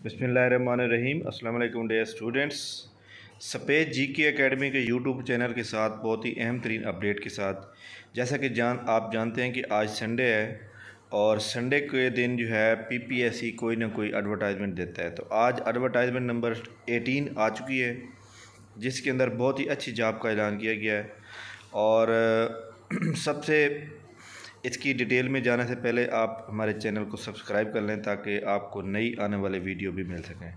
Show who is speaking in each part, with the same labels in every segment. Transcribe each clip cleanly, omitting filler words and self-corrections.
Speaker 1: बिस्मिल्लाहिर्रहमानिर्रहीम। अस्सलाम वालेकुम डियर स्टूडेंट्स। सफ़ेद जीके एकेडमी के यूट्यूब चैनल के साथ बहुत ही अहम तरीन अपडेट के साथ, जैसा कि आप जानते हैं कि आज संडे है और संडे के दिन जो है पीपीएससी कोई ना कोई एडवर्टाइजमेंट देता है। तो आज एडवर्टाइजमेंट नंबर 18 आ चुकी है, जिसके अंदर बहुत ही अच्छी जॉब का ऐलान किया गया है। और सबसे इसकी डिटेल में जाने से पहले आप हमारे चैनल को सब्सक्राइब कर लें ताकि आपको नई आने वाले वीडियो भी मिल सकें।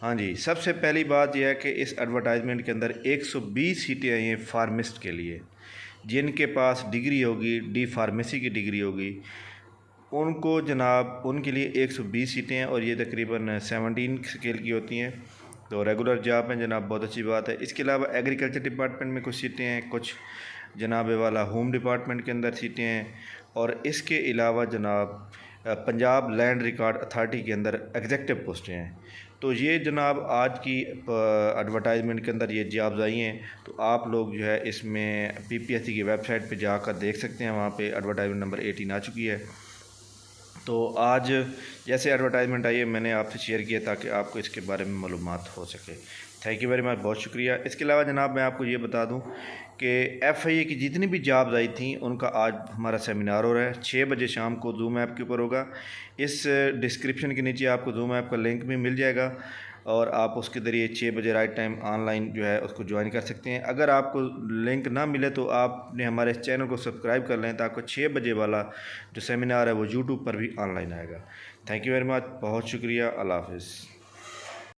Speaker 1: हाँ जी, सबसे पहली बात यह है कि इस एडवर्टाइजमेंट के अंदर 120 सीटें आई हैं फार्मिस्ट के लिए। जिनके पास डिग्री होगी, डी फार्मेसी की डिग्री होगी, उनको जनाब उनके लिए 120 सीटें हैं और ये तकरीबन 17 स्केल की होती हैं। तो रेगुलर जॉब है जनाब, बहुत अच्छी बात है। इसके अलावा एग्रीकल्चर डिपार्टमेंट में कुछ सीटें हैं, कुछ जनाब वाला होम डिपार्टमेंट के अंदर सीटें हैं, और इसके अलावा जनाब पंजाब लैंड रिकॉर्ड अथॉरिटी के अंदर एग्जेक्टिव पोस्टें हैं। तो ये जनाब आज की एडवर्टाइजमेंट के अंदर ये जॉब्स आई हैं। तो आप लोग जो है इसमें पीपीएससी की वेबसाइट पे जाकर देख सकते हैं, वहाँ पे एडवर्टाइजमेंट नंबर 18 आ चुकी है। तो आज जैसे एडवर्टाइजमेंट आई है मैंने आपसे शेयर किया ताकि आपको इसके बारे में मालूमात हो सके। थैंक यू वेरी मच, बहुत शुक्रिया। इसके अलावा जनाब मैं आपको ये बता दूं कि एफआईए की जितनी भी जॉब्स आई थी उनका आज हमारा सेमिनार हो रहा है। 6 बजे शाम को जूम ऐप के ऊपर होगा। इस डिस्क्रिप्शन के नीचे आपको जूम ऐप का लिंक भी मिल जाएगा और आप उसके ज़रिए 6 बजे राइट टाइम ऑनलाइन जो है उसको ज्वाइन कर सकते हैं। अगर आपको लिंक ना मिले तो आपने हमारे चैनल को सब्सक्राइब कर लें ताकि 6 बजे वाला जो सेमिनार है वो यूट्यूब पर भी ऑनलाइन आएगा। थैंक यू वेरी मच, बहुत शुक्रिया। अल्लाह हाफ़िज़।